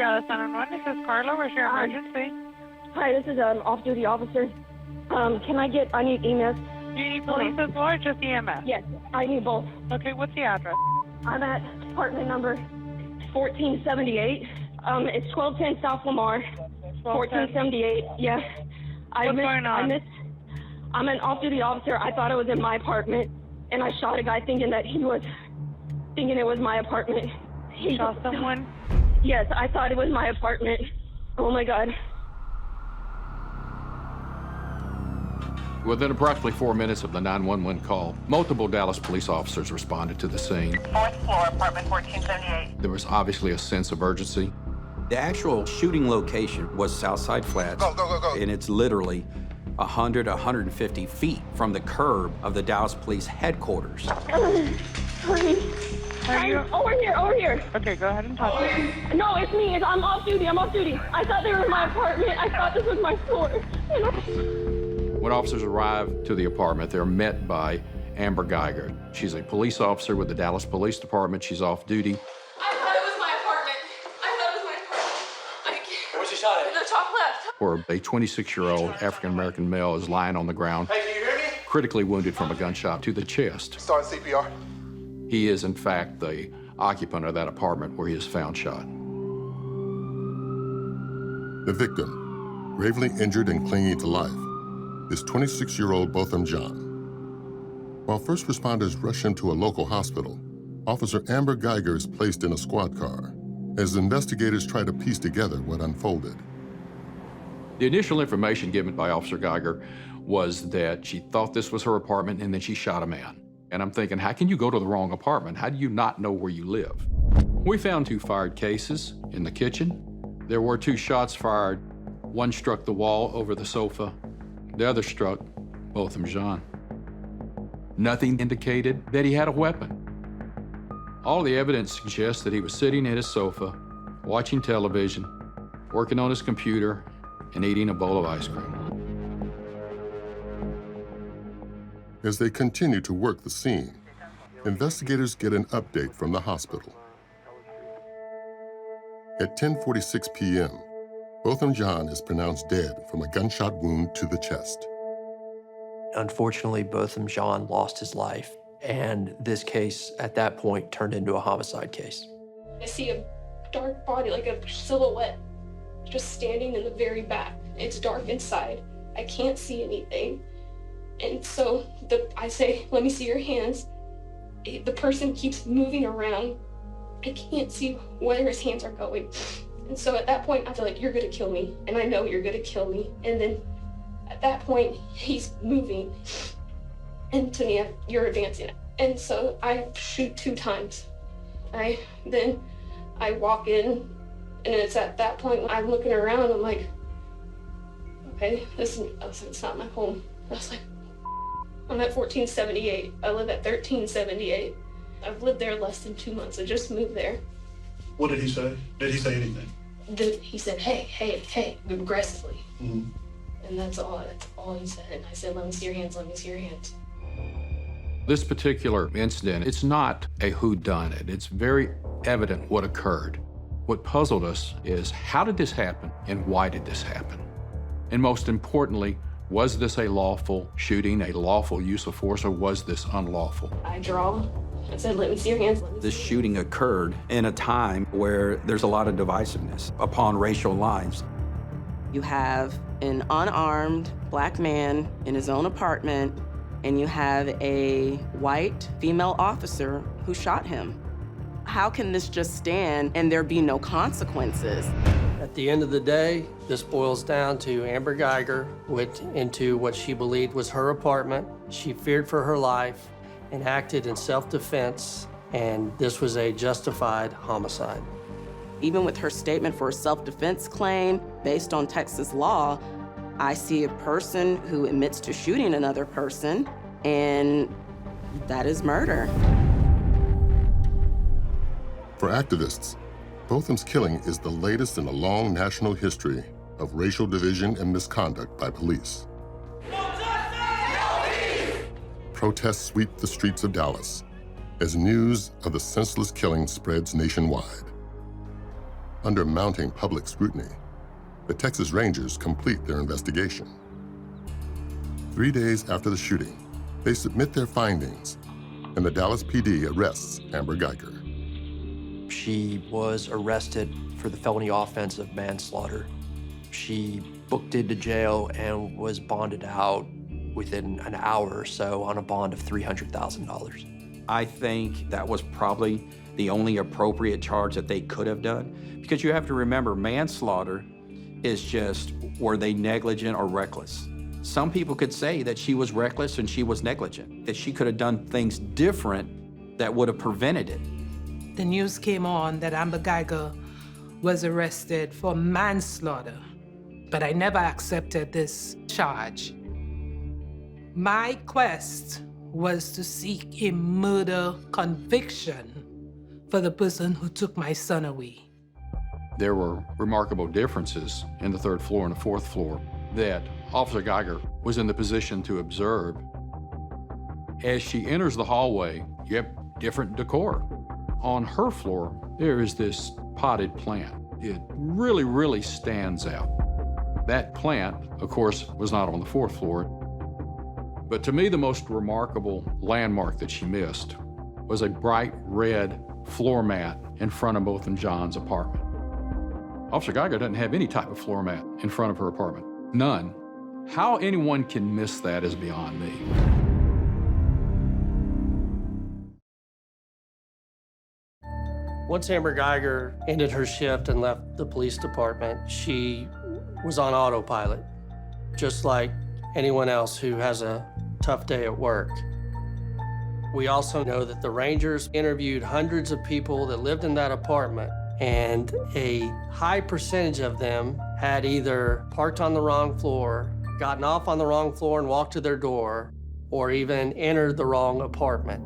Dallas 911. This is Carla. Where's your emergency? Hi, this is off-duty officer. I need EMS. Do you need police as well or just EMS? Yes, I need both. Okay, what's the address? I'm at apartment number 1478. It's 1210 South Lamar. 1478. Yeah. What's going on? I'm an off-duty officer. I thought it was in my apartment, and I shot a guy thinking it was my apartment. He shot someone? Yes, I thought it was my apartment. Oh my God. Within approximately 4 minutes of the 911 call, multiple Dallas police officers responded to the scene. 4th floor, apartment 1478. There was obviously a sense of urgency. The actual shooting location was Southside Flats. Go. And it's literally 100, 150 feet from the curb of the Dallas Police headquarters. Are you? Over here. Okay, go ahead and talk to me. No, it's me. I'm off duty. I thought they were in my apartment. I thought this was my floor. When officers arrive to the apartment, they're met by Amber Geiger. She's a police officer with the Dallas Police Department. She's off duty. I thought it was my apartment. Where's she shot at? In the top left. Where a 26-year-old African-American male is lying on the ground, Hey, can you hear me? critically wounded from a gunshot to the chest. Start CPR. He is, in fact, the occupant of that apartment where he is found shot. The victim, gravely injured and clinging to life, is 26-year-old Botham Jean. While first responders rush him to a local hospital, Officer Amber Geiger is placed in a squad car as investigators try to piece together what unfolded. The initial information given by Officer Geiger was that she thought this was her apartment and then she shot a man. And I'm thinking, how can you go to the wrong apartment? How do you not know where you live? We found 2 fired cases in the kitchen. There were 2 shots fired. One struck the wall over the sofa. The other struck Botham Jean. Nothing indicated that he had a weapon. All the evidence suggests that he was sitting at his sofa, watching television, working on his computer, and eating a bowl of ice cream. As they continue to work the scene, investigators get an update from the hospital. At 10:46 p.m., Botham Jean is pronounced dead from a gunshot wound to the chest. Unfortunately, Botham Jean lost his life, and this case at that point turned into a homicide case. I see a dark body, like a silhouette, just standing in the very back. It's dark inside. I can't see anything. And so I say, let me see your hands. The person keeps moving around. I can't see where his hands are going. And so at that point, I feel like you're gonna kill me. And I know you're gonna kill me. And then at that point, he's moving. And to me, you're advancing. And so I shoot 2 times. Then I walk in, and it's at that point when I'm looking around, I'm like, okay, it's not my home. I was like, I'm at 1478. I live at 1378. I've lived there less than 2 months. I just moved there. What did he say? Did he say anything? He said, hey, aggressively. Mm-hmm. And that's all he said. And I said, let me see your hands, let me see your hands. This particular incident, it's not a whodunit. It's very evident what occurred. What puzzled us is how did this happen and why did this happen? And most importantly, was this a lawful shooting, a lawful use of force, or was this unlawful? I draw. I said, let me see your hands. This shooting occurred in a time where there's a lot of divisiveness upon racial lines. You have an unarmed black man in his own apartment, and you have a white female officer who shot him. How can this just stand and there be no consequences? At the end of the day, this boils down to Amber Geiger went into what she believed was her apartment. She feared for her life and acted in self-defense, and this was a justified homicide. Even with her statement for a self-defense claim, based on Texas law, I see a person who admits to shooting another person, and that is murder. For activists, Botham's killing is the latest in a long national history of racial division and misconduct by police. Protests sweep the streets of Dallas as news of the senseless killing spreads nationwide. Under mounting public scrutiny, the Texas Rangers complete their investigation. 3 days after the shooting, they submit their findings, and the Dallas PD arrests Amber Geiger. She was arrested for the felony offense of manslaughter. She booked into jail and was bonded out within an hour or so on a bond of $300,000. I think that was probably the only appropriate charge that they could have done, because you have to remember, manslaughter is just, were they negligent or reckless? Some people could say that she was reckless and she was negligent, that she could have done things different that would have prevented it. The news came on that Amber Geiger was arrested for manslaughter, but I never accepted this charge. My quest was to seek a murder conviction for the person who took my son away. There were remarkable differences in the third floor and the fourth floor that Officer Geiger was in the position to observe. As she enters the hallway, you have different decor. On her floor, there is this potted plant. It really, really stands out. That plant, of course, was not on the fourth floor. But to me, the most remarkable landmark that she missed was a bright red floor mat in front of both of John's apartment. Officer Geiger doesn't have any type of floor mat in front of her apartment. None. How anyone can miss that is beyond me. Once Amber Geiger ended her shift and left the police department, she was on autopilot, just like anyone else who has a tough day at work. We also know that the Rangers interviewed hundreds of people that lived in that apartment, and a high percentage of them had either parked on the wrong floor, gotten off on the wrong floor and walked to their door, or even entered the wrong apartment.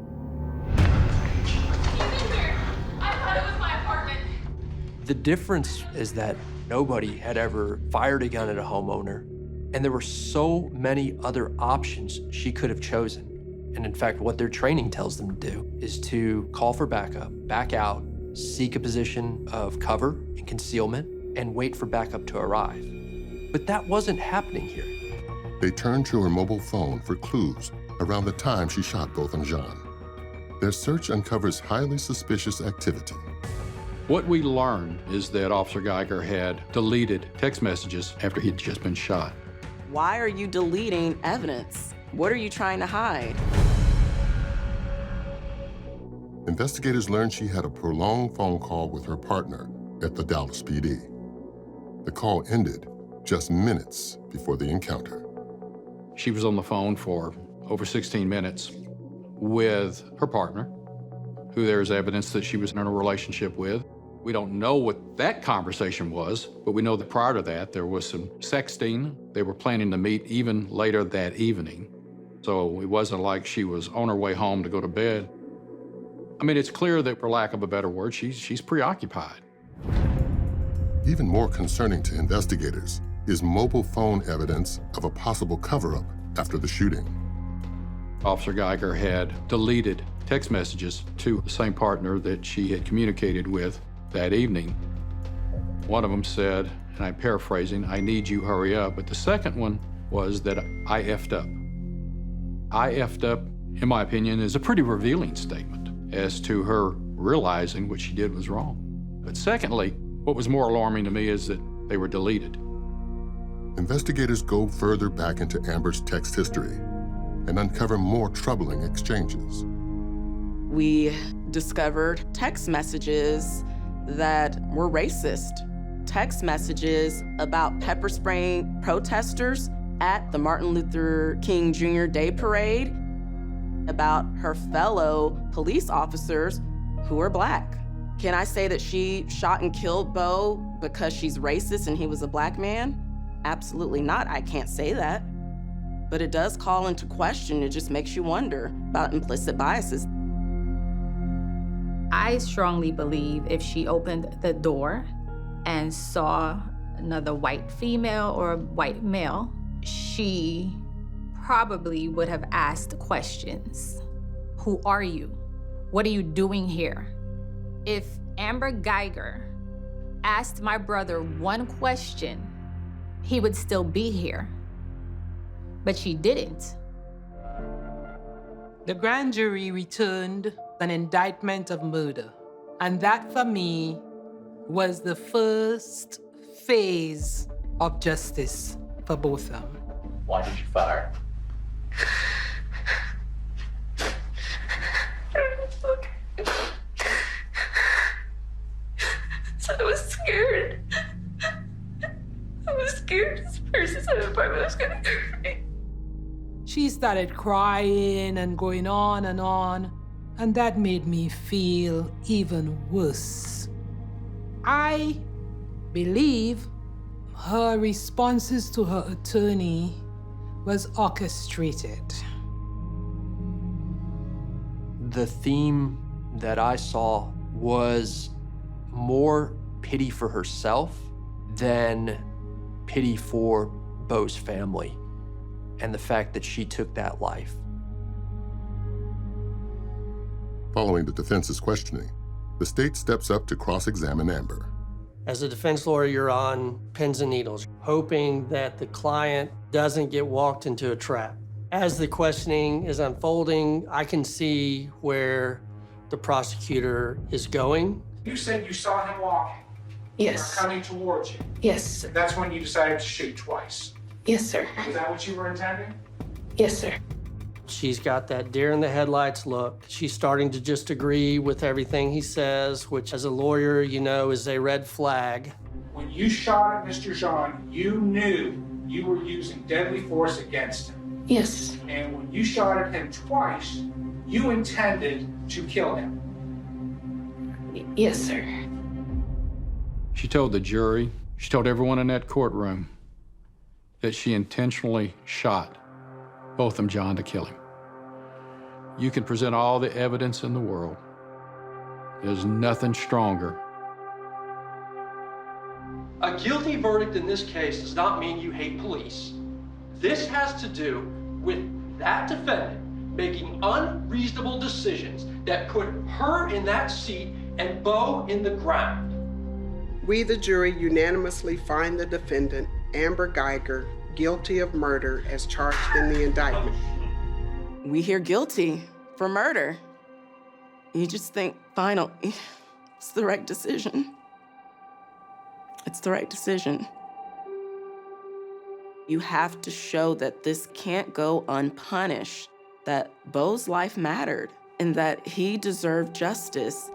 The difference is that nobody had ever fired a gun at a homeowner, and there were so many other options she could have chosen. And in fact, what their training tells them to do is to call for backup, back out, seek a position of cover and concealment, and wait for backup to arrive. But that wasn't happening here. They turned to her mobile phone for clues around the time she shot Botham Jean. Their search uncovers highly suspicious activity. What we learned is that Officer Geiger had deleted text messages after he'd just been shot. Why are you deleting evidence? What are you trying to hide? Investigators learned she had a prolonged phone call with her partner at the Dallas PD. The call ended just minutes before the encounter. She was on the phone for over 16 minutes with her partner, who there's evidence that she was in a relationship with. We don't know what that conversation was, but we know that prior to that, there was some sexting. They were planning to meet even later that evening. So it wasn't like she was on her way home to go to bed. I mean, it's clear that, for lack of a better word, she's preoccupied. Even more concerning to investigators is mobile phone evidence of a possible cover-up after the shooting. Officer Geiger had deleted text messages to the same partner that she had communicated with that evening. One of them said, and I'm paraphrasing, "I need you, hurry up." But the second one was that I effed up. I effed up, in my opinion, is a pretty revealing statement as to her realizing what she did was wrong. But secondly, what was more alarming to me is that they were deleted. Investigators go further back into Amber's text history and uncover more troubling exchanges. We discovered text messages that were racist. Text messages about pepper spraying protesters at the Martin Luther King Jr. Day Parade, about her fellow police officers who are Black. Can I say that she shot and killed Bo because she's racist and he was a Black man? Absolutely not. I can't say that. But it does call into question. It just makes you wonder about implicit biases. I strongly believe if she opened the door and saw another white female or a white male, she probably would have asked questions. Who are you? What are you doing here? If Amber Geiger asked my brother one question, he would still be here. But she didn't. The grand jury returned an indictment of murder. And that, for me, was the first phase of justice for both of them. Why did you fire? So I was scared. I was scared this person's apartment was gonna hurt me. She started crying and going on, and that made me feel even worse. I believe her responses to her attorney was orchestrated. The theme that I saw was more pity for herself than pity for Beau's family and the fact that she took that life. Following the defense's questioning, the state steps up to cross-examine Amber. As a defense lawyer, you're on pins and needles, hoping that the client doesn't get walked into a trap. As the questioning is unfolding, I can see where the prosecutor is going. You said you saw him walking. Yes. Or coming towards you. Yes. That's when you decided to shoot twice. Yes, sir. Was that what you were intending? Yes, sir. She's got that deer in the headlights look. She's starting to just agree with everything he says, which as a lawyer, you know, is a red flag. When you shot at Mr. Jean, you knew you were using deadly force against him. Yes. And when you shot at him twice, you intended to kill him. Yes, sir. She told the jury, she told everyone in that courtroom that she intentionally shot Botham Jean to kill him. You can present all the evidence in the world. There's nothing stronger. A guilty verdict in this case does not mean you hate police. This has to do with that defendant making unreasonable decisions that put her in that seat and Beau in the ground. We, the jury, unanimously find the defendant, Amber Guyger, guilty of murder as charged in the indictment. We hear guilty for murder. You just think, finally, it's the right decision. It's the right decision. You have to show that this can't go unpunished, that Beau's life mattered, and that he deserved justice.